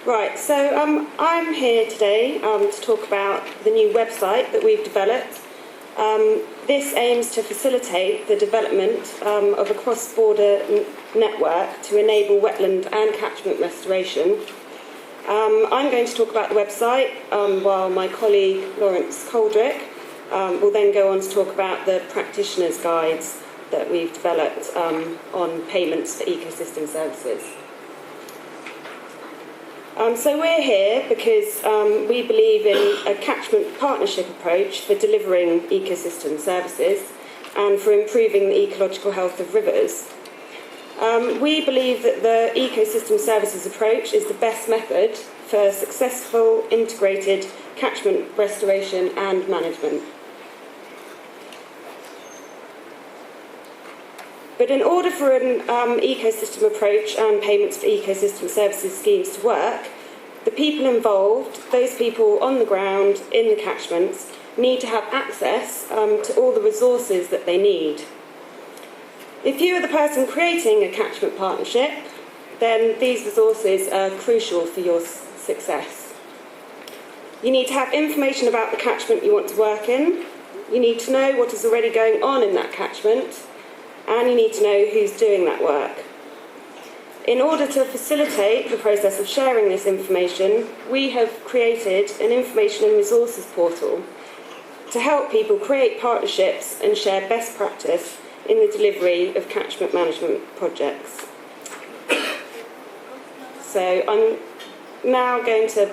Right, so I'm here today to talk about the new website that we've developed. This aims to facilitate the development of a cross-border network to enable wetland and catchment restoration. I'm going to talk about the website while my colleague Laurence Couldrick will then go on to talk about the practitioners' guides that we've developed on payments for ecosystem services. So we're here because we believe in a catchment partnership approach for delivering ecosystem services and for improving the ecological health of rivers. We believe that the ecosystem services approach is the best method for successful integrated catchment restoration and management. But in order for an ecosystem approach and payments for ecosystem services schemes to work, the people involved, those people on the ground in the catchments, need to have access to all the resources that they need. If you are the person creating a catchment partnership, then these resources are crucial for your success. You need to have information about the catchment you want to work in, you need to know what is already going on in that catchment, and you need to know who's doing that work. In order to facilitate the process of sharing this information, we have created an information and resources portal to help people create partnerships and share best practice in the delivery of catchment management projects. So I'm now going to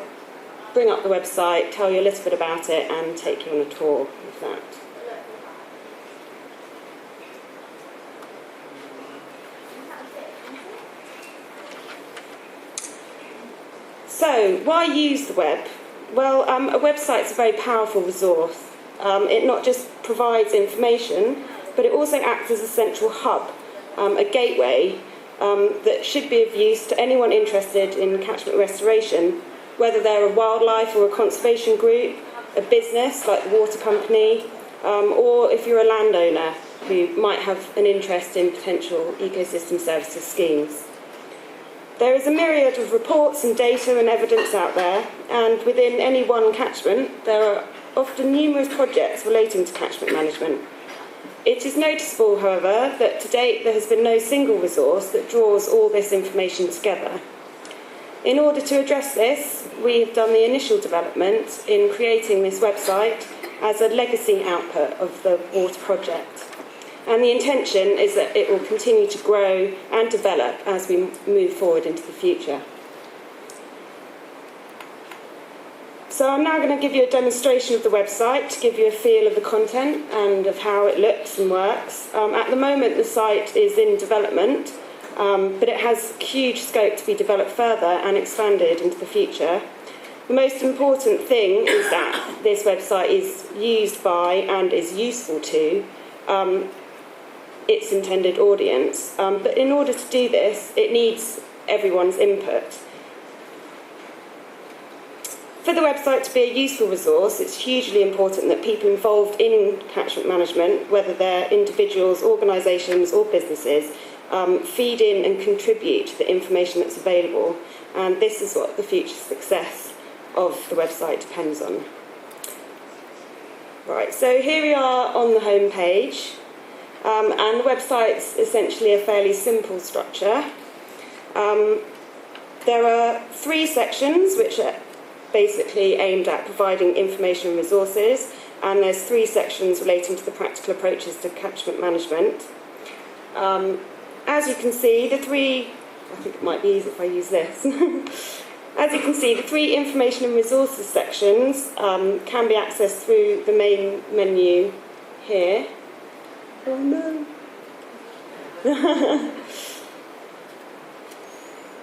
bring up the website, tell you a little bit about it, and take you on a tour of that. So, why use the web? Well, a website's a very powerful resource. It not just provides information, but it also acts as a central hub, a gateway that should be of use to anyone interested in catchment restoration, whether they're a wildlife or a conservation group, a business like the water company, or if you're a landowner who might have an interest in potential ecosystem services schemes. There is a myriad of reports and data and evidence out there, and within any one catchment, there are often numerous projects relating to catchment management. It is noticeable, however, that to date there has been no single resource that draws all this information together. In order to address this, we have done the initial development in creating this website as a legacy output of the water project. And the intention is that it will continue to grow and develop as we move forward into the future. So I'm now going to give you a demonstration of the website to give you a feel of the content and of how it looks and works. At the moment, the site is in development, but it has huge scope to be developed further and expanded into the future. The most important thing is that this website is used by and is useful to its intended audience. But in order to do this, it needs everyone's input. For the website to be a useful resource, it's hugely important that people involved in catchment management, whether they're individuals, organisations or businesses, feed in and contribute to the information that's available. And this is what the future success of the website depends on. Right, so here we are on the home page. And the website's essentially a fairly simple structure. There are 3 sections which are basically aimed at providing information and resources, and there's 3 sections relating to the practical approaches to catchment management. As you can see, I think it might be easier if I use this. As you can see, the 3 information and resources sections can be accessed through the main menu here. Oh no.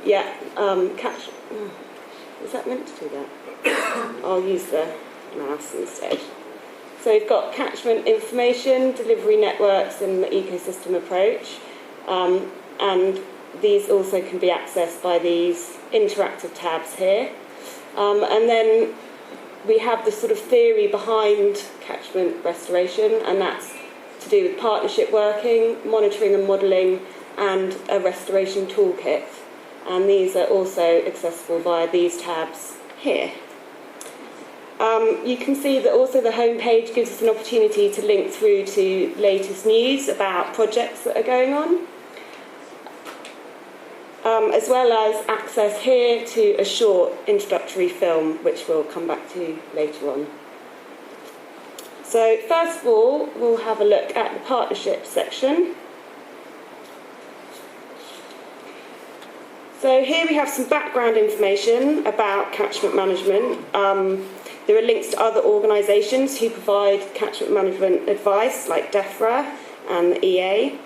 Yeah, is that meant to do that? I'll use the mouse instead. So we've got catchment information, delivery networks and the ecosystem approach. And these also can be accessed by these interactive tabs here. And then we have the sort of theory behind catchment restoration, and that's to do with partnership working, monitoring and modelling, and a restoration toolkit. and these are also accessible via these tabs here. You can see that also the home page gives us an opportunity to link through to latest news about projects that are going on, as well as access here to a short introductory film, which we'll come back to later on. So first of all, we'll have a look at the partnership section. So here we have some background information about catchment management. There are links to other organisations who provide catchment management advice, like DEFRA and the EA.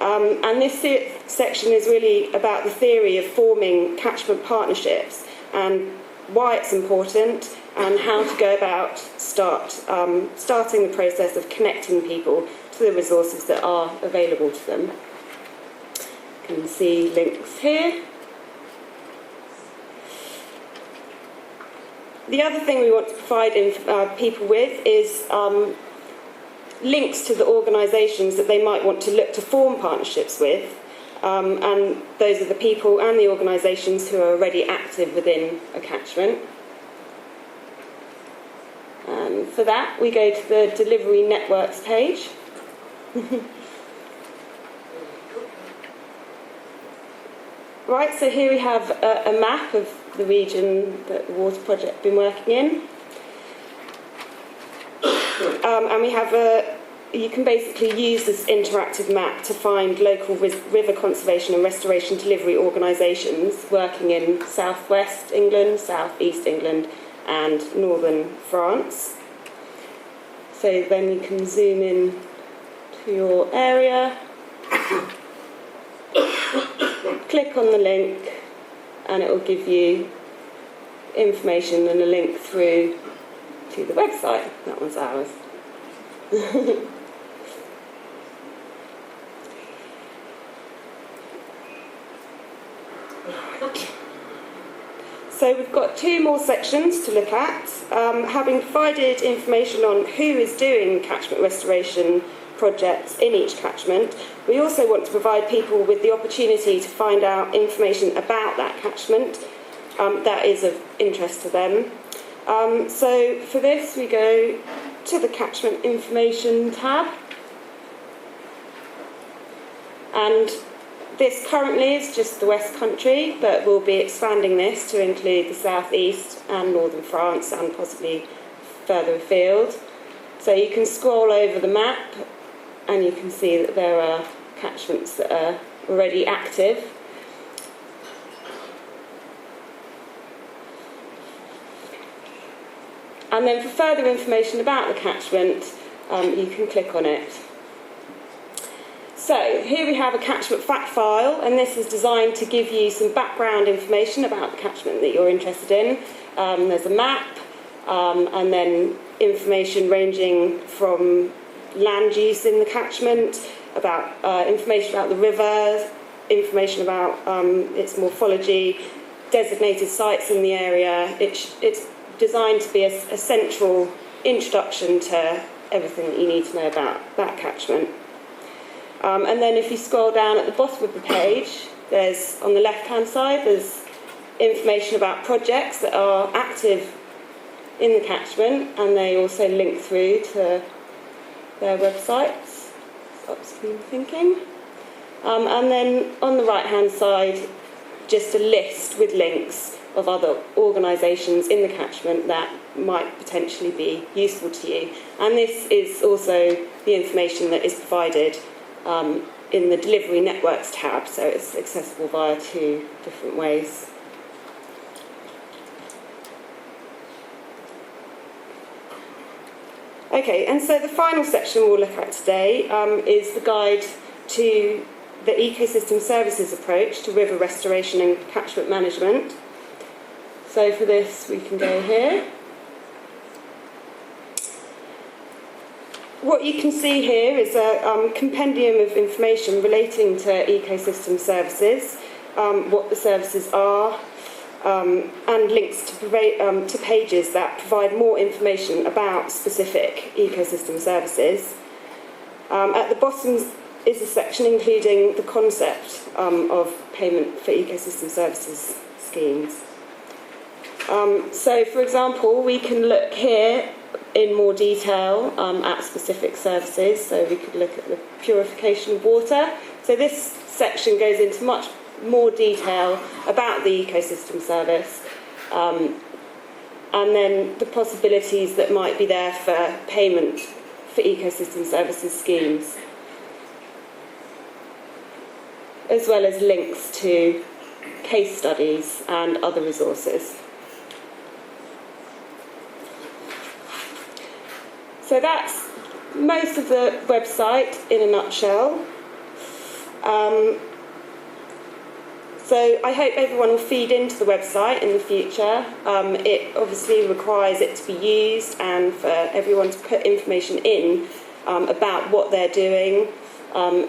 And this section is really about the theory of forming catchment partnerships and why it's important and how to go about starting the process of connecting people to the resources that are available to them. You can see links here. The other thing we want to provide people with is links to the organisations that they might want to look to form partnerships with, and those are the people and the organisations who are already active within a catchment. And for that, we go to the Delivery Networks page. Right, so here we have a map of the region that the water project has been working in. And we have you can basically use this interactive map to find local river conservation and restoration delivery organisations working in southwest England, southeast England and northern France. So then you can zoom in to your area, click on the link, and it will give you information and a link through to the website. That one's ours. So we've got two more sections to look at. Having provided information on who is doing catchment restoration projects in each catchment, we also want to provide people with the opportunity to find out information about that catchment that is of interest to them. So for this, we go to the Catchment Information tab. And this currently is just the West Country, but we'll be expanding this to include the South East and Northern France and possibly further afield. So you can scroll over the map and you can see that there are catchments that are already active. And then for further information about the catchment, you can click on it. So here we have a catchment fact file, and this is designed to give you some background information about the catchment that you're interested in. There's a map, and then information ranging from land use in the catchment, about information about the river, information about its morphology, designated sites in the area. It's designed to be a central introduction to everything that you need to know about that catchment. And then if you scroll down at the bottom of the page, there's, on the left-hand side, there's information about projects that are active in the catchment, and they also link through to their websites, Upstream Thinking. And then on the right-hand side, just a list with links of other organisations in the catchment that might potentially be useful to you. And this is also the information that is provided in the Delivery Networks tab, so it's accessible via two different ways. Okay, and so the final section we'll look at today is the guide to the ecosystem services approach to river restoration and catchment management. So for this, we can go here. What you can see here is a compendium of information relating to ecosystem services, what the services are, and links to pages that provide more information about specific ecosystem services. At the bottom is a section including the concept of payment for ecosystem services schemes. So, for example, we can look here in more detail at specific services. So we could look at the purification of water. So this section goes into much more detail about the ecosystem service, and then the possibilities that might be there for payment for ecosystem services schemes, as well as links to case studies and other resources. So that's most of the website in a nutshell. So I hope everyone will feed into the website in the future. It obviously requires it to be used and for everyone to put information in about what they're doing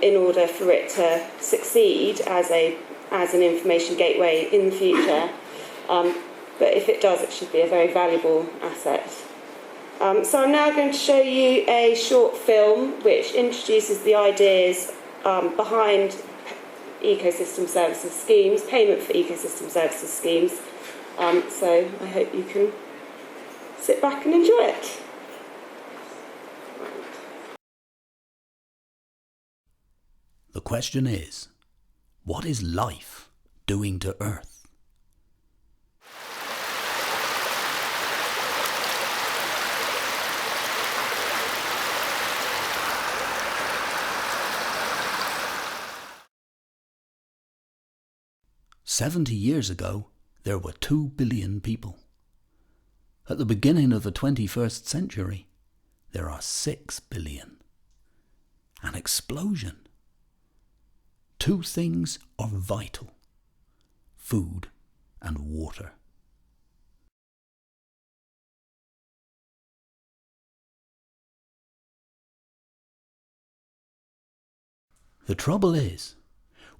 in order for it to succeed as an information gateway in the future. But if it does, it should be a very valuable asset. So I'm now going to show you a short film which introduces the ideas behind ecosystem services schemes, payment for ecosystem services schemes. So I hope you can sit back and enjoy it. The question is, what is life doing to Earth? "70 years ago, there were 2 billion people. At the beginning of the 21st century, there are 6 billion. An explosion. 2 things are vital: food and water. The trouble is,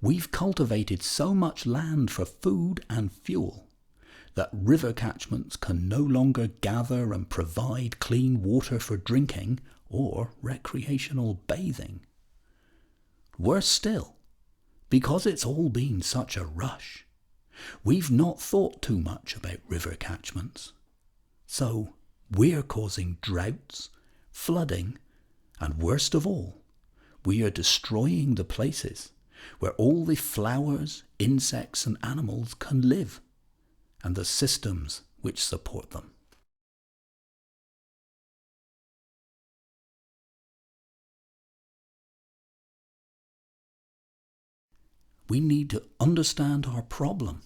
we've cultivated so much land for food and fuel that river catchments can no longer gather and provide clean water for drinking or recreational bathing. Worse still, because it's all been such a rush, we've not thought too much about river catchments. So we're causing droughts, flooding, and worst of all, we are destroying the places where all the flowers, insects and animals can live, and the systems which support them. We need to understand our problem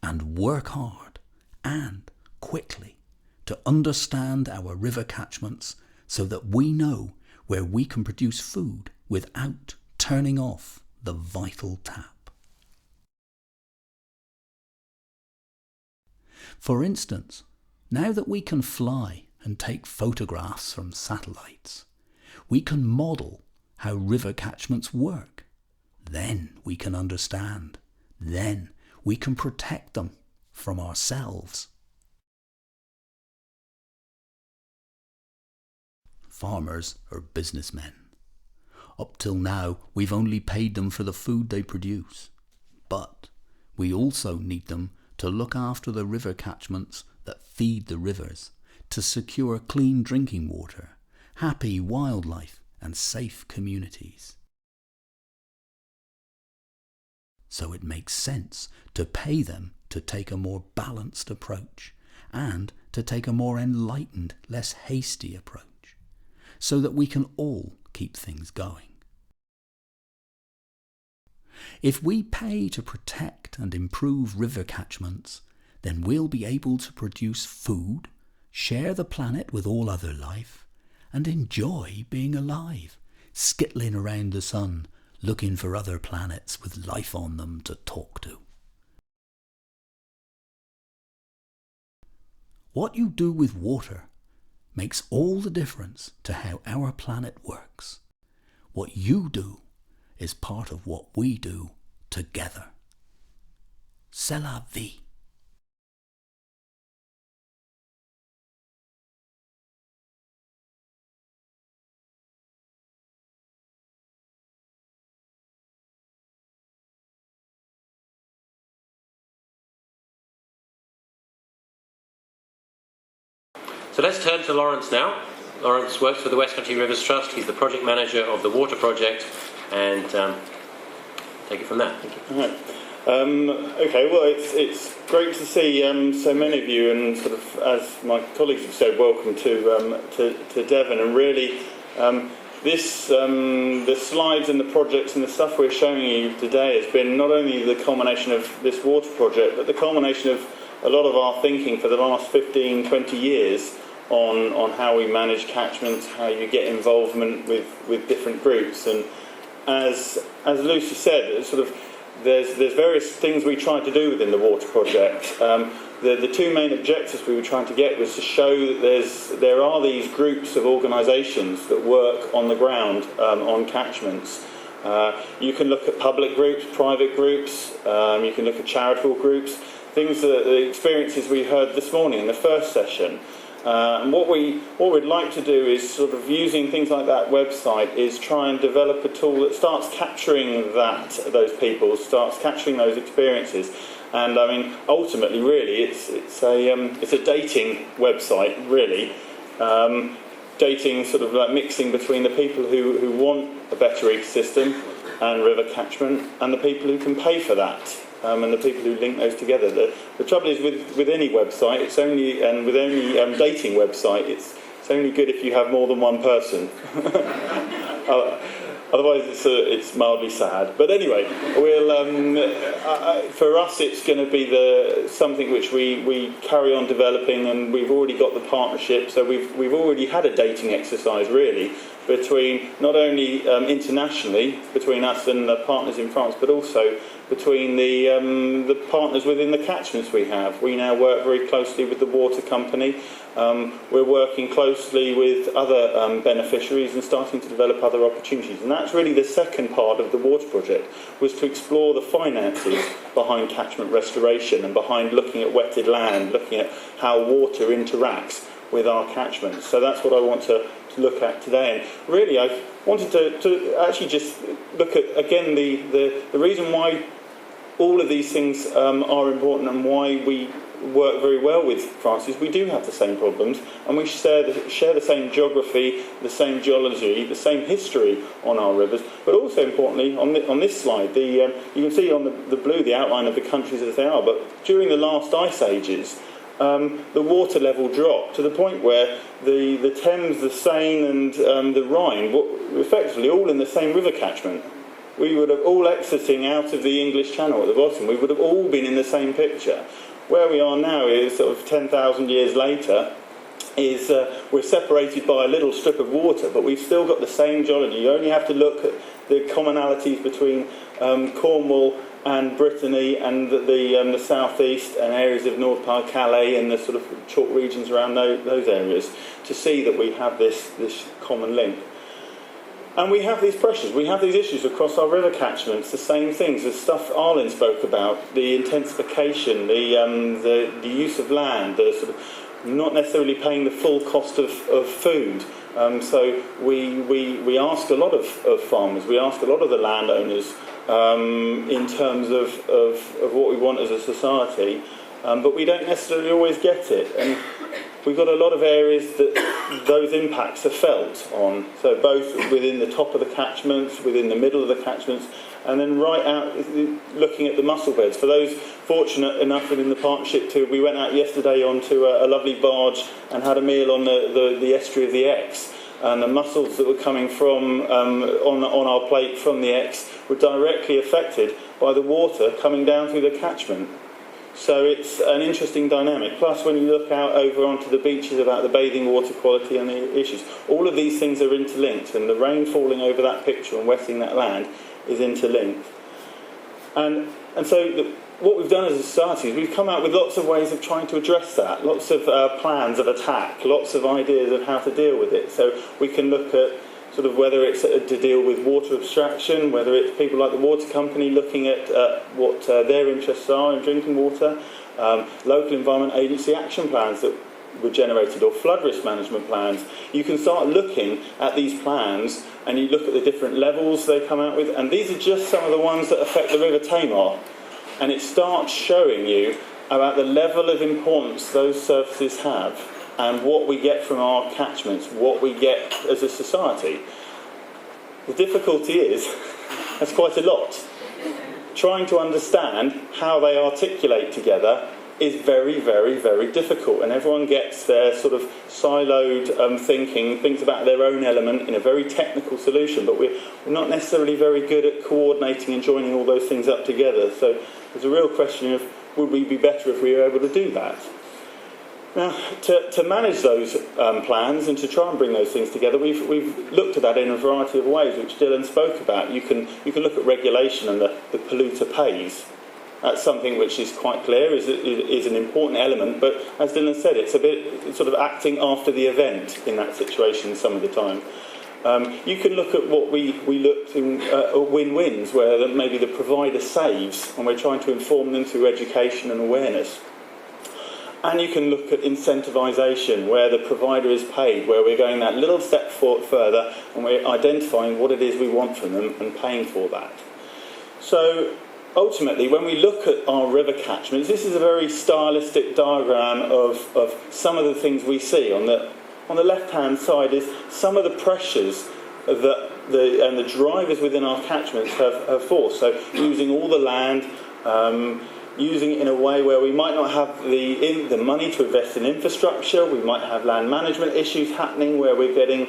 and work hard and quickly to understand our river catchments so that we know where we can produce food without turning off the vital tap. For instance, now that we can fly and take photographs from satellites, we can model how river catchments work. Then we can understand. Then we can protect them from ourselves. Farmers are businessmen. Up till now, we've only paid them for the food they produce. But we also need them to look after the river catchments that feed the rivers, to secure clean drinking water, happy wildlife, and safe communities. So it makes sense to pay them to take a more balanced approach and to take a more enlightened, less hasty approach, so that we can all keep things going. If we pay to protect and improve river catchments, then we'll be able to produce food, share the planet with all other life, and enjoy being alive, skittling around the sun, looking for other planets with life on them to talk to. What you do with water makes all the difference to how our planet works. What you do is part of what we do together. C'est la vie. So let's turn to Laurence now. Laurence works for the West Country Rivers Trust. He's the project manager of the water project, and take it from there. Thank you. All right. Okay, well, it's great to see so many of you, and sort of, as my colleagues have said, welcome to Devon. And really, the slides and the projects and the stuff we're showing you today has been not only the culmination of this water project, but the culmination of a lot of our thinking for the last 15, 20 years on how we manage catchments, how you get involvement with different groups. And as Lucy said, sort of there's various things we try to do within the water project. The two main objectives we were trying to get was to show that there are these groups of organisations that work on the ground on catchments. You can look at public groups, private groups, you can look at charitable groups, things that the experiences we heard this morning in the first session. And what we'd like to do is, sort of using things like that website, is try and develop a tool that starts capturing those people, starts capturing those experiences. And I mean, ultimately, really, it's a dating website, really. Dating, sort of like mixing between the people who want a better ecosystem and river catchment, and the people who can pay for that. And the people who link those together. The trouble is with any website, with any dating website, it's only good if you have more than one person. Otherwise, it's mildly sad. But anyway, for us, it's going to be something which we carry on developing, and we've already got the partnership. So we've already had a dating exercise, really, between not only internationally between us and the partners in France, but also between the partners within the catchments we have. We now work very closely with the water company. We're working closely with other beneficiaries and starting to develop other opportunities. And that's really the second part of the water project, was to explore the finances behind catchment restoration and behind looking at wetted land, looking at how water interacts with our catchments. So that's what I want to look at today. And really, I wanted to actually just look at, again, the reason why all of these things are important and why we work very well with France is we do have the same problems, and we share the same geography, the same geology, the same history on our rivers. But also importantly, on this slide, you can see on the blue the outline of the countries as they are. But during the last ice ages, the water level dropped to the point where the Thames, the Seine, and the Rhine were effectively all in the same river catchment. We would have all exiting out of the English Channel at the bottom. We would have all been in the same picture. Where we are now is sort of 10,000 years later, is we're separated by a little strip of water, but we've still got the same geology. You only have to look at the commonalities between Cornwall and Brittany and the southeast and areas of North Pas-de-Calais and the sort of chalk regions around those areas to see that we have this common link. And we have these pressures, we have these issues across our river catchments, the same things, the stuff Arlen spoke about, the intensification, the use of land, the sort of not necessarily paying the full cost of food. So we ask a lot of farmers, we ask a lot of the landowners in terms of what we want as a society, but we don't necessarily always get it. And we've got a lot of areas that those impacts are felt on. So both within the top of the catchments, within the middle of the catchments, and then right out looking at the mussel beds. For those fortunate enough within the partnership we went out yesterday onto a lovely barge and had a meal on the estuary of the Exe. And the mussels that were coming from on our plate from the Exe were directly affected by the water coming down through the catchment. So it's an interesting dynamic. Plus, when you look out over onto the beaches about the bathing water quality and the issues, all of these things are interlinked, and the rain falling over that picture and wetting that land is interlinked. And so what we've done as a society is we've come out with lots of ways of trying to address that, lots of plans of attack, lots of ideas of how to deal with it. So we can look at sort of whether it's to deal with water abstraction, whether it's people like the water company looking at what their interests are in drinking water, local environment agency action plans that were generated, or flood risk management plans. You can start looking at these plans and you look at the different levels they come out with, and these are just some of the ones that affect the River Tamar, and it starts showing you about the level of importance those surfaces have and what we get from our catchments, what we get as a society. The difficulty is, that's quite a lot. Trying to understand how they articulate together is very, very, very difficult, and everyone gets their sort of siloed thinking, thinks about their own element in a very technical solution, but we're not necessarily very good at coordinating and joining all those things up together. So there's a real question of, would we be better if we were able to do that? Now, to manage those plans and to try and bring those things together, we've looked at that in a variety of ways, which Dylan spoke about. You can look at regulation and the polluter pays. That's something which is quite clear, is an important element, but as Dylan said, it's a bit sort of acting after the event in that situation some of the time. You can look at what we looked at win-wins, where maybe the provider saves, and we're trying to inform them through education and awareness. And you can look at incentivisation, where the provider is paid, where we're going that little step further and we're identifying what it is we want from them and paying for that. So ultimately, when we look at our river catchments, this is a very stylistic diagram of some of the things we see. On the left-hand side is some of the pressures that the drivers within our catchments have forced. So using all the land, using it in a way where we might not have the money to invest in infrastructure, we might have land management issues happening where we're getting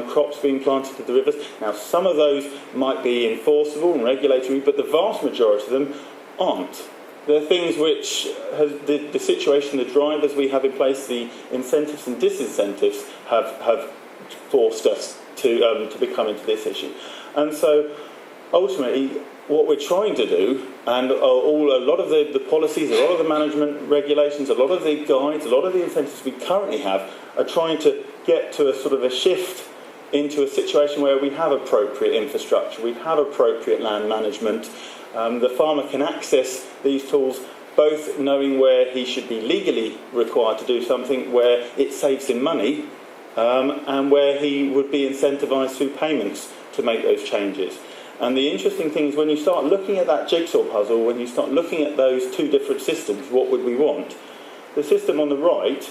crops being planted to the rivers. Now, some of those might be enforceable and regulatory, but the vast majority of them aren't. There are things which the situation, the drivers we have in place, the incentives and disincentives have forced us to become into this issue. And so, ultimately, what we're trying to do, and a lot of the policies, a lot of the management regulations, a lot of the guides, a lot of the incentives we currently have are trying to get to a sort of a shift into a situation where we have appropriate infrastructure, we have appropriate land management. The farmer can access these tools both knowing where he should be legally required to do something, where it saves him money, and where he would be incentivised through payments to make those changes. And the interesting thing is when you start looking at that jigsaw puzzle, when you start looking at those two different systems, what would we want? The system on the right,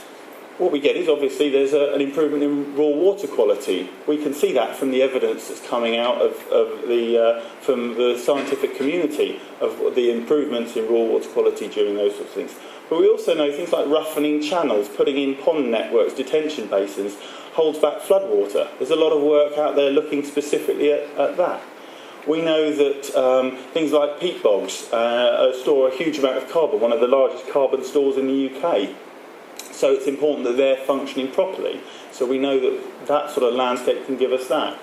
what we get is obviously there's an improvement in raw water quality. We can see that from the evidence that's coming out from the scientific community of the improvements in raw water quality during those sorts of things. But we also know things like roughening channels, putting in pond networks, detention basins, holds back floodwater. There's a lot of work out there looking specifically at that. We know that things like peat bogs store a huge amount of carbon, one of the largest carbon stores in the UK. So it's important that they're functioning properly. So we know that sort of landscape can give us that.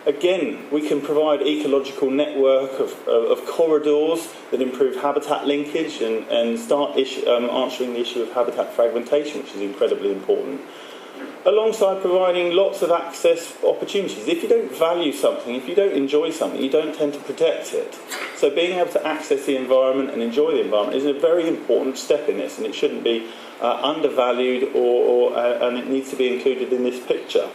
Again, we can provide ecological network of corridors that improve habitat linkage and start answering the issue of habitat fragmentation, which is incredibly important. Alongside providing lots of access opportunities. If you don't value something, if you don't enjoy something, you don't tend to protect it. So being able to access the environment and enjoy the environment is a very important step in this, and it shouldn't be undervalued and it needs to be included in this picture.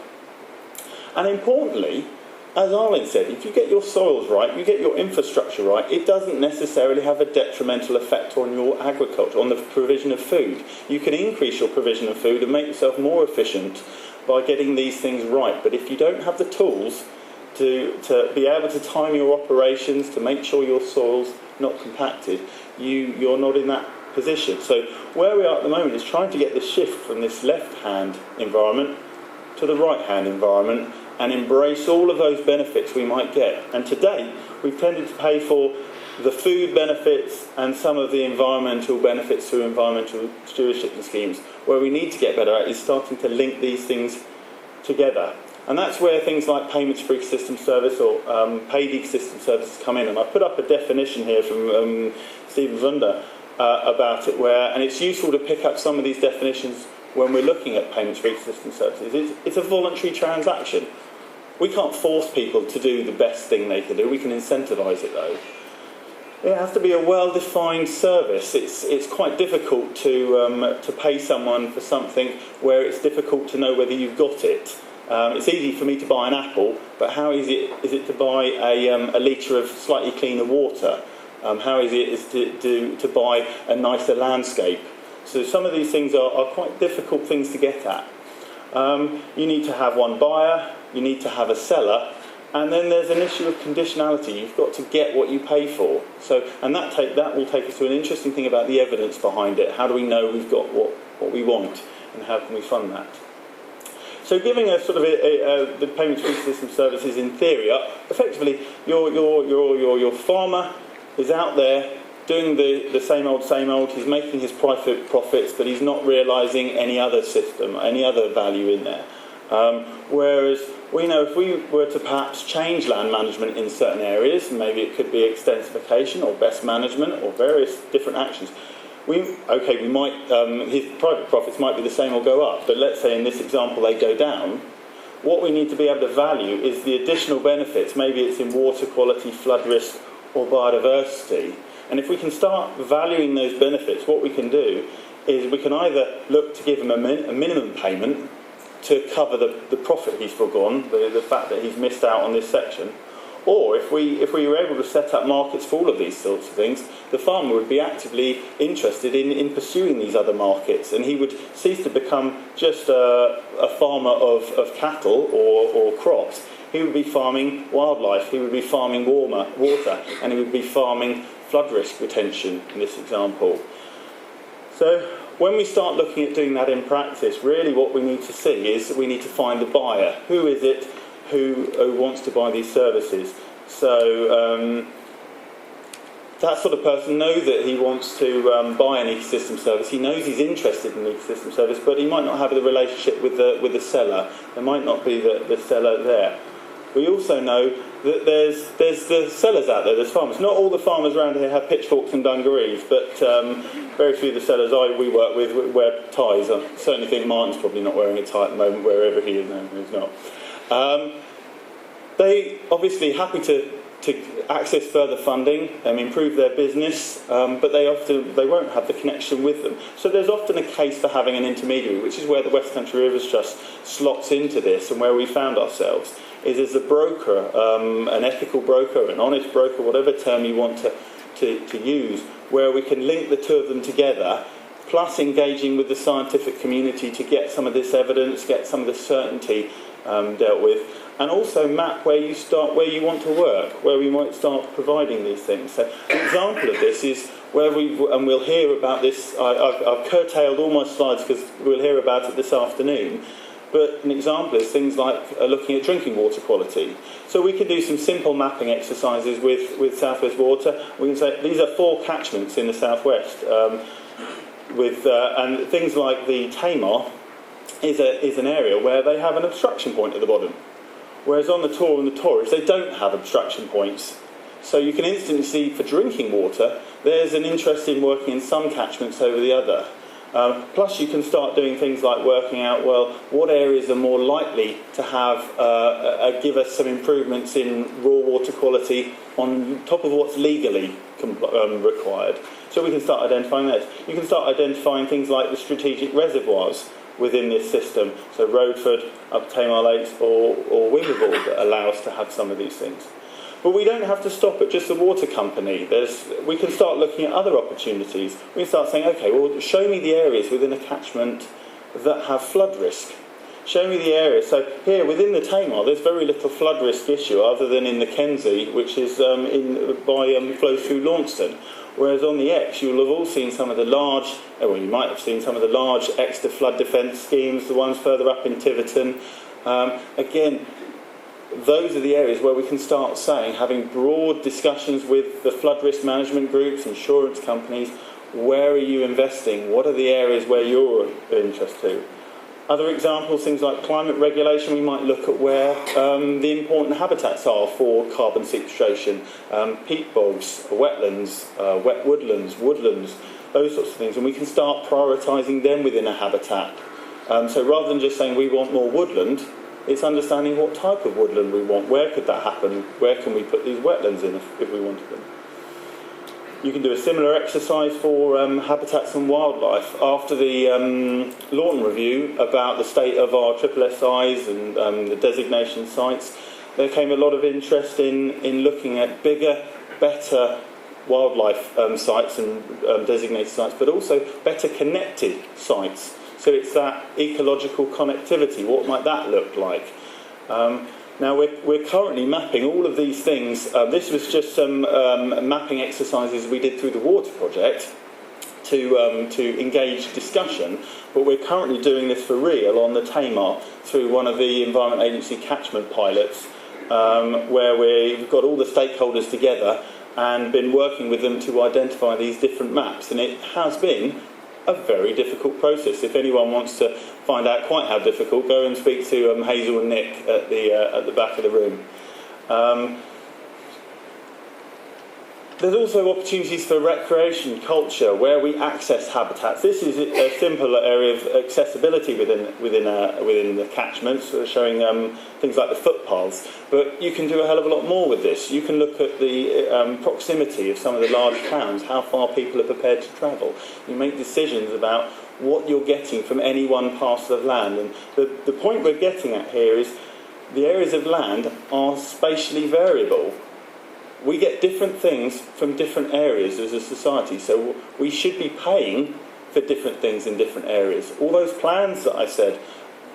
And importantly, as Arlen said, if you get your soils right, you get your infrastructure right, it doesn't necessarily have a detrimental effect on your agriculture, on the provision of food. You can increase your provision of food and make yourself more efficient by getting these things right. But if you don't have the tools to be able to time your operations, to make sure your soil's not compacted, you're not in that position. So where we are at the moment is trying to get the shift from this left-hand environment to the right-hand environment and embrace all of those benefits we might get. And to date, we've tended to pay for the food benefits and some of the environmental benefits through environmental stewardship schemes. Where we need to get better at is starting to link these things together. And that's where things like payments for ecosystem service or paid ecosystem services come in. And I put up a definition here from Stephen Zunder about it, and it's useful to pick up some of these definitions when we're looking at payments for ecosystem services. It's a voluntary transaction. We can't force people to do the best thing they can do. We can incentivise it, though. It has to be a well-defined service. It's quite difficult to pay someone for something where it's difficult to know whether you've got it. It's easy for me to buy an apple, but how easy is it to buy a litre of slightly cleaner water? How easy it is to buy a nicer landscape? So some of these things are quite difficult things to get at. You need to have one buyer, you need to have a seller, and then there's an issue of conditionality. You've got to get what you pay for. So, and that will take us to an interesting thing about the evidence behind it. How do we know we've got what we want, and how can we fund that? So giving a sort of the payment fee system services in theory, effectively your farmer is out there doing the same old, he's making his profits, but he's not realising any other system, any other value in there. Whereas we know if we were to perhaps change land management in certain areas, maybe it could be extensification or best management or various different actions, we might, his private profits might be the same or go up, but let's say in this example they go down. What we need to be able to value is the additional benefits, maybe it's in water quality, flood risk or biodiversity. And if we can start valuing those benefits, what we can do is we can either look to give him a minimum payment to cover the profit he's forgone, the fact that he's missed out on this section, or if we were able to set up markets for all of these sorts of things, the farmer would be actively interested in pursuing these other markets, and he would cease to become just a farmer of cattle or crops. He would be farming wildlife, he would be farming water, and he would be farming flood risk retention in this example. So when we start looking at doing that in practice, really what we need to see is we need to find the buyer. Who is it who wants to buy these services? So that sort of person knows that he wants to buy an ecosystem service. He knows he's interested in an ecosystem service, but he might not have the relationship with the seller. There might not be the seller there. We also know that there's the sellers out there, there's farmers. Not all the farmers around here have pitchforks and dungarees, but very few of the sellers we work with wear ties. I certainly think Martin's probably not wearing a tie at the moment, wherever he is. No, he's not. They obviously happy to access further funding and improve their business, but they won't have the connection with them. So there's often a case for having an intermediary, which is where the West Country Rivers Trust slots into this, and where we found ourselves is as a broker, an ethical broker, an honest broker, whatever term you want to use, where we can link the two of them together, plus engaging with the scientific community to get some of this evidence, get some of the certainty dealt with, and also map where you want to work, where we might start providing these things. So an example of this is where we'll hear about this. I've curtailed all my slides because we'll hear about it this afternoon. But an example is things like looking at drinking water quality. So we can do some simple mapping exercises with South West Water. We can say these are 4 catchments in the South West, and things like the Tamar is an area where they have an obstruction point at the bottom, whereas on the Tor and the Torres they don't have obstruction points. So you can instantly see for drinking water there's an interest in working in some catchments over the other. Plus you can start doing things like working out, well, what areas are more likely to have give us some improvements in raw water quality on top of what's legally required. So we can start identifying those. You can start identifying things like the strategic reservoirs within this system, so Roadford, Up Tamar Lakes or Wimberville, that allow us to have some of these things. But we don't have to stop at just the water company. We can start looking at other opportunities. We can start saying, okay, well, show me the areas within a catchment that have flood risk. Show me the areas. So here, within the Tamar, there's very little flood risk issue other than in the Kenzie, which is flows through Launceston. Whereas on the Ex, you'll have all seen some of the large, well, you might have seen some of the large Exeter flood defence schemes, the ones further up in Tiverton. Again, those are the areas where we can start saying, having broad discussions with the flood risk management groups, insurance companies, where are you investing? What are the areas where you're interested? Other examples, things like climate regulation, we might look at where the important habitats are for carbon sequestration, peat bogs, wetlands, wet woodlands, those sorts of things, and we can start prioritising them within a habitat. So rather than just saying we want more woodland, it's understanding what type of woodland we want, where could that happen, where can we put these wetlands in if we wanted them. You can do a similar exercise for habitats and wildlife. After the Lawton review about the state of our SSSIs and the designation sites, there came a lot of interest in looking at bigger, better wildlife sites and designated sites, but also better connected sites. So it's that ecological connectivity. What might that look like? Now we're currently mapping all of these things. This was just some mapping exercises we did through the water project to engage discussion, but we're currently doing this for real on the Tamar through one of the Environment Agency catchment pilots, where we've got all the stakeholders together and been working with them to identify these different maps. And it has been a very difficult process. If anyone wants to find out quite how difficult, go and speak to Hazel and Nick at the back of the room. There's also opportunities for recreation, culture, where we access habitats. This is a simple area of accessibility within the catchments, showing things like the footpaths. But you can do a hell of a lot more with this. You can look at the proximity of some of the large towns, how far people are prepared to travel. You make decisions about what you're getting from any one parcel of land. And the point we're getting at here is the areas of land are spatially variable. We get different things from different areas as a society, so we should be paying for different things in different areas. All those plans that I said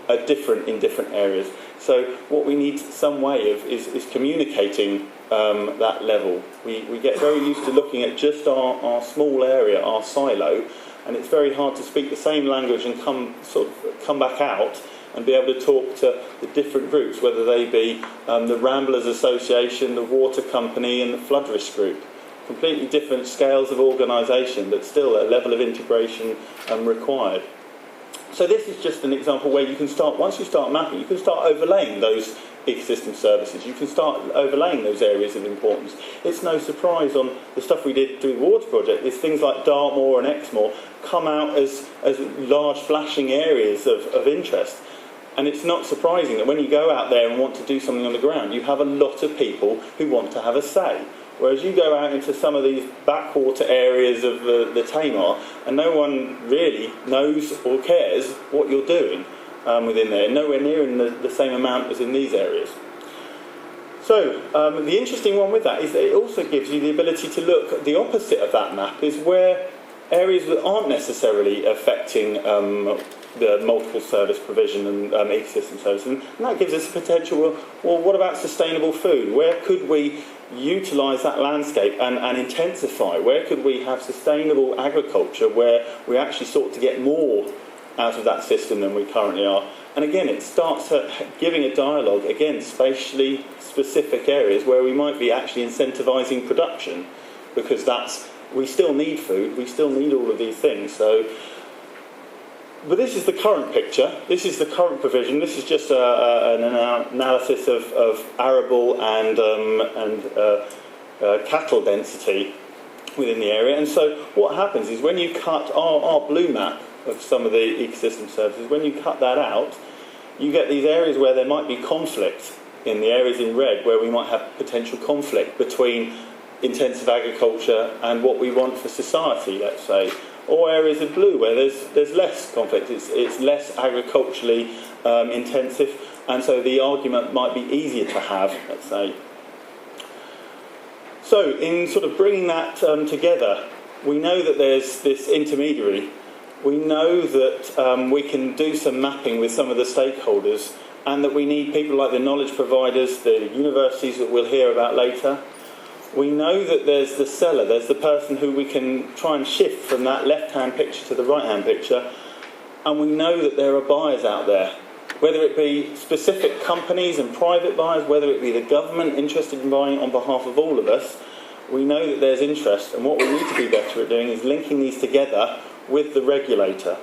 are different in different areas. So what we need some way of is communicating that level. We get very used to looking at just our small area, our silo, and it's very hard to speak the same language and come back out and be able to talk to the different groups, whether they be the Ramblers Association, the Water Company and the Flood Risk Group. Completely different scales of organisation, but still a level of integration required. So this is just an example where you can start, once you start mapping, you can start overlaying those ecosystem services. You can start overlaying those areas of importance. It's no surprise on the stuff we did through the water project, is things like Dartmoor and Exmoor come out as large flashing areas of interest. And it's not surprising that when you go out there and want to do something on the ground, you have a lot of people who want to have a say. Whereas you go out into some of these backwater areas of the Tamar, and no one really knows or cares what you're doing within there, nowhere near in the same amount as in these areas. So the interesting one with that is that it also gives you the ability to look at the opposite of that map, is where areas that aren't necessarily affecting the multiple service provision and ecosystem services, and that gives us a potential, well, what about sustainable food? Where could we utilise that landscape and intensify? Where could we have sustainable agriculture where we actually sought to get more out of that system than we currently are? And again, it starts giving a dialogue, again, spatially specific areas where we might be actually incentivising production, because we still need food, we still need all of these things. But this is the current picture, this is the current provision, this is just an analysis of arable and cattle density within the area. And so what happens is when you cut our blue map of some of the ecosystem services, when you cut that out, you get these areas where there might be conflict, in the areas in red where we might have potential conflict between intensive agriculture and what we want for society, let's say. Or areas of blue where there's less conflict, it's less agriculturally intensive, and so the argument might be easier to have, let's say. So in sort of bringing that together, we know that there's this intermediary. We know that we can do some mapping with some of the stakeholders, and that we need people like the knowledge providers, the universities that we'll hear about later. We know that there's the seller, there's the person who we can try and shift from that left-hand picture to the right-hand picture, and we know that there are buyers out there, whether it be specific companies and private buyers, whether it be the government interested in buying on behalf of all of us. We know that there's interest, and what we need to be better at doing is linking these together with the regulator.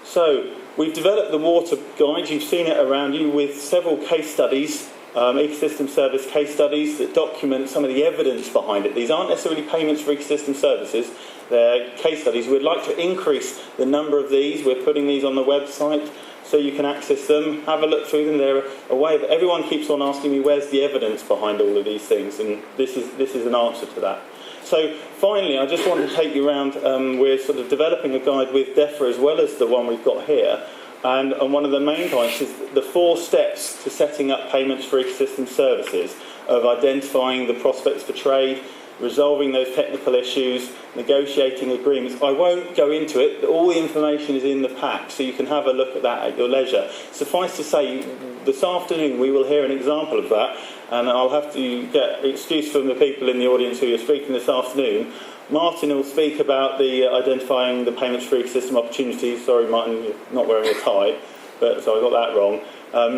So we've developed the water guide, you've seen it around you, with several case studies, ecosystem service case studies that document some of the evidence behind it. These aren't necessarily payments for ecosystem services, they're case studies. We'd like to increase the number of these. We're putting these on the website so you can access them, have a look through them. They're a way of, everyone keeps on asking me where's the evidence behind all of these things, and this is an answer to that. So finally, I just want to take you around. We're sort of developing a guide with DEFRA as well as the one we've got here. And one of the main points is the 4 steps to setting up payments for ecosystem services, of identifying the prospects for trade, resolving those technical issues, negotiating agreements. I won't go into it, but all the information is in the pack, so you can have a look at that at your leisure. Suffice to say, this afternoon we will hear an example of that, and I'll have to get excuse from the people in the audience who are speaking this afternoon. Martin will speak about the identifying the payments free system opportunities. Sorry, Martin, you're not wearing a tie, but so I got that wrong.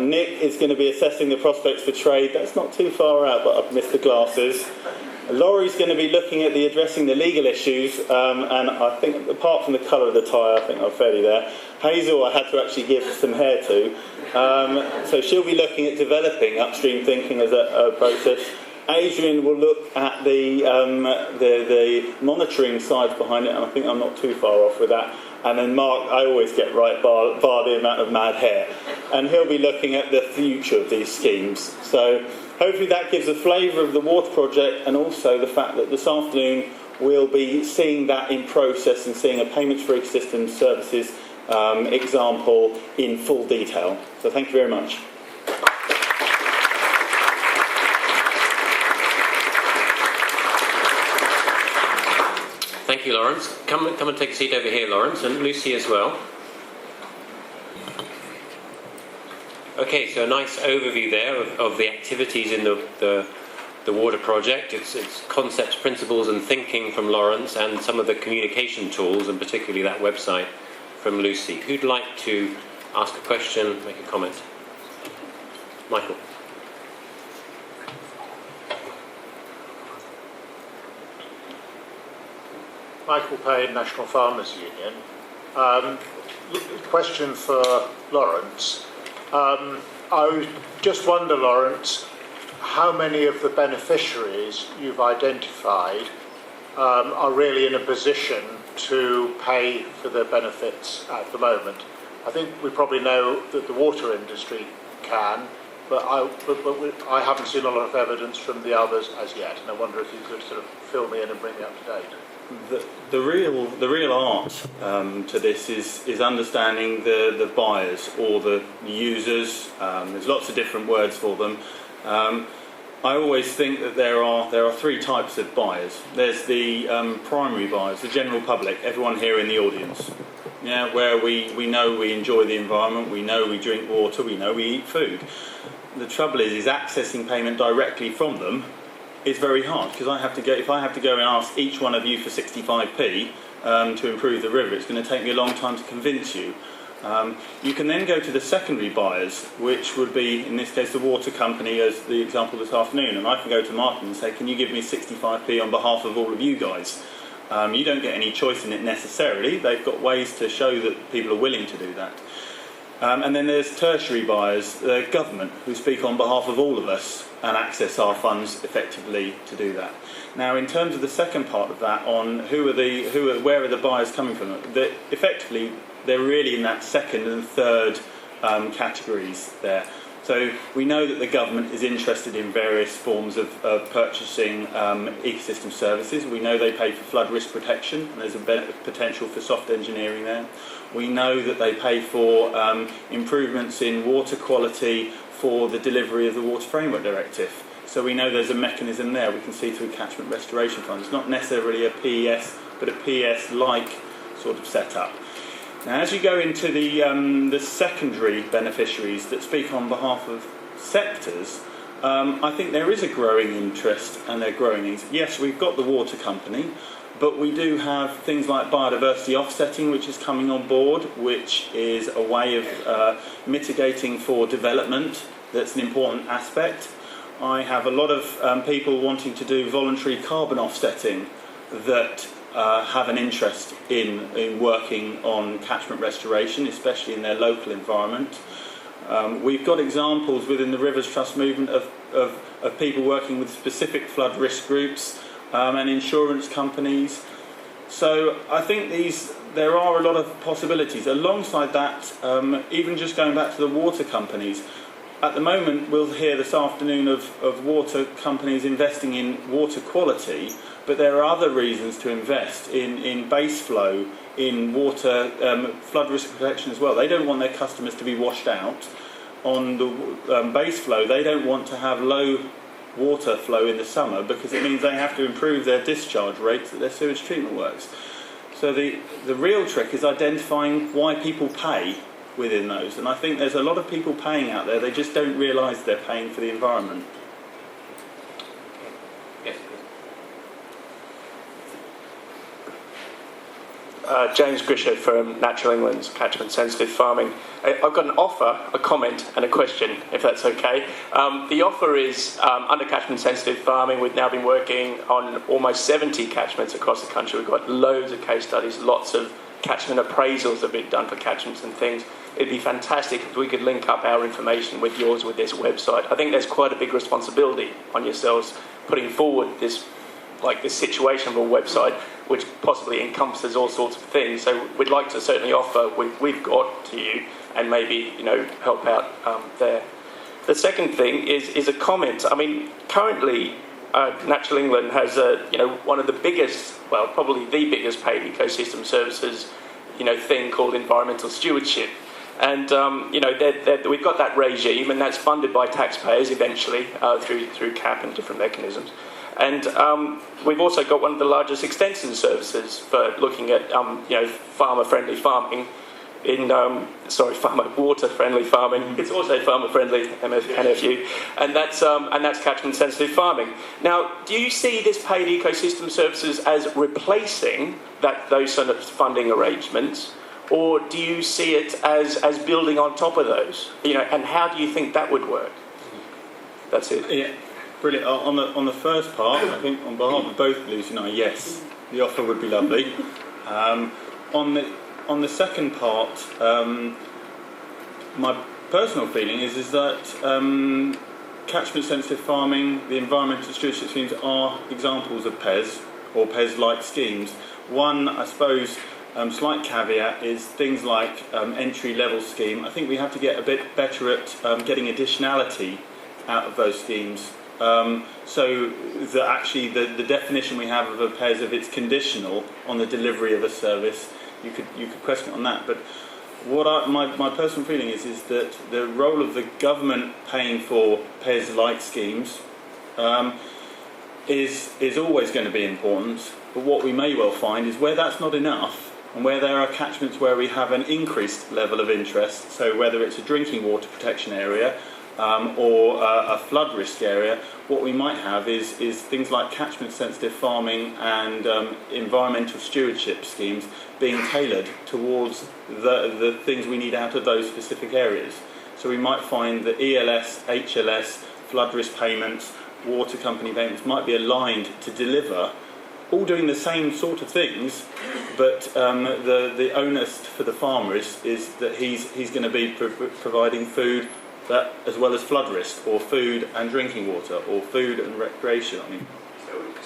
Nick is going to be assessing the prospects for trade. That's not too far out, but I've missed the glasses. Laurie's going to be looking at addressing the legal issues, and I think, apart from the colour of the tie, I think I'm fairly there. Hazel, I had to actually give some hair to. So she'll be looking at developing upstream thinking as a process. Adrian will look at the monitoring side behind it, and I think I'm not too far off with that. And then Mark, I always get right bar the amount of mad hair. And he'll be looking at the future of these schemes. So hopefully that gives a flavour of the water project, and also the fact that this afternoon we'll be seeing that in process and seeing a payments-free system services example in full detail. So thank you very much. Thank you, Laurence. Come and take a seat over here, Laurence, and Lucy as well. Okay, so a nice overview there of the activities in the water project. It's concepts, principles and thinking from Laurence, and some of the communication tools, and particularly that website from Lucy. Who'd like to ask a question, make a comment? Michael. Michael Payne, National Farmers Union. Question for Laurence. I just wonder, Laurence, how many of the beneficiaries you've identified are really in a position to pay for the benefits at the moment? I think we probably know that the water industry can, but I haven't seen a lot of evidence from the others as yet, and I wonder if you could sort of fill me in and bring me up to date. The real art to this is understanding the buyers or the users. There's lots of different words for them. I always think that there are three types of buyers. There's the primary buyers, the general public, everyone here in the audience. Yeah, where we know we enjoy the environment, we know we drink water, we know we eat food. The trouble is accessing payment directly from them is very hard, because if I have to go and ask each one of you for 65p to improve the river, it's going to take me a long time to convince you. You can then go to the secondary buyers, which would be, in this case, the water company, as the example this afternoon, and I can go to Martin and say, can you give me 65p on behalf of all of you guys? You don't get any choice in it necessarily. They've got ways to show that people are willing to do that. And then there's tertiary buyers, the government, who speak on behalf of all of us and access our funds effectively to do that. Now, in terms of the second part of that, on where are the buyers coming from? Effectively, they're really in that second and third categories there. So we know that the government is interested in various forms of purchasing ecosystem services. We know they pay for flood risk protection, and there's a potential for soft engineering there. We know that they pay for improvements in water quality for the delivery of the Water Framework Directive. So we know there's a mechanism there we can see through catchment restoration funds. Not necessarily a PES, but a PS-like sort of setup. Now, as you go into the secondary beneficiaries that speak on behalf of sectors, I think there is a growing interest and they're growing needs. Yes, we've got the water company, but we do have things like biodiversity offsetting, which is coming on board, which is a way of mitigating for development. That's an important aspect. I have a lot of people wanting to do voluntary carbon offsetting that have an interest in working on catchment restoration, especially in their local environment. We've got examples within the Rivers Trust movement of people working with specific flood risk groups and insurance companies. So I think there are a lot of possibilities. Alongside that, even just going back to the water companies, at the moment we'll hear this afternoon of water companies investing in water quality, but there are other reasons to invest in base flow, in water flood risk protection as well. They don't want their customers to be washed out. On the base flow, they don't want to have low water flow in the summer, because it means they have to improve their discharge rates at their sewage treatment works. So the real trick is identifying why people pay within those, and I think there's a lot of people paying out there, they just don't realise they're paying for the environment. Yes. James Grisher from Natural England's Catchment Sensitive Farming. I've got an offer, a comment and a question, if that's okay. The offer is, under Catchment Sensitive Farming, we've now been working on almost 70 catchments across the country. We've got loads of case studies, lots of catchment appraisals that have been done for catchments and things. It'd be fantastic if we could link up our information with yours with this website. I think there's quite a big responsibility on yourselves putting forward this situation of a website which possibly encompasses all sorts of things. So we'd like to certainly offer what we've got to you and maybe, help out there. The second thing is a comment. I mean, currently Natural England has one of the biggest, well, probably the biggest paid ecosystem services, thing called environmental stewardship. And we've got that regime, and that's funded by taxpayers eventually through CAP and different mechanisms. And we've also got one of the largest extension services for looking at farmer-friendly farming. Farmer water-friendly farming. It's also farmer-friendly NFU, and that's catchment-sensitive farming. Now, do you see this paid ecosystem services as replacing those sort of funding arrangements? Or do you see it as building on top of those? And how do you think that would work? That's it. Yeah, brilliant. On the first part, I think on behalf of both Lucy and I, yes, the offer would be lovely. On the second part, my personal feeling is that catchment-sensitive farming, the environmental stewardship schemes, are examples of PES or PES-like schemes. One, I suppose, slight caveat is things like entry-level scheme. I think we have to get a bit better at getting additionality out of those schemes. So that actually the definition we have of a PES, if it's conditional on the delivery of a service, you could question on that. But what my personal feeling is that the role of the government paying for PES-like schemes is always going to be important. But what we may well find is where that's not enough, and where there are catchments where we have an increased level of interest, so whether it's a drinking water protection area or a flood risk area, what we might have is things like catchment-sensitive farming and environmental stewardship schemes being tailored towards the things we need out of those specific areas. So we might find that ELS, HLS, flood risk payments, water company payments might be aligned to deliver, all doing the same sort of things, but the onus for the farmer is that he's going to be providing food as well as flood risk, or food and drinking water, or food and recreation. I mean,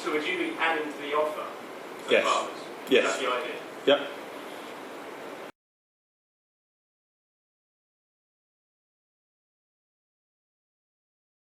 So would you be adding to the offer for yes. farmers? Yes. That's the idea. Yep.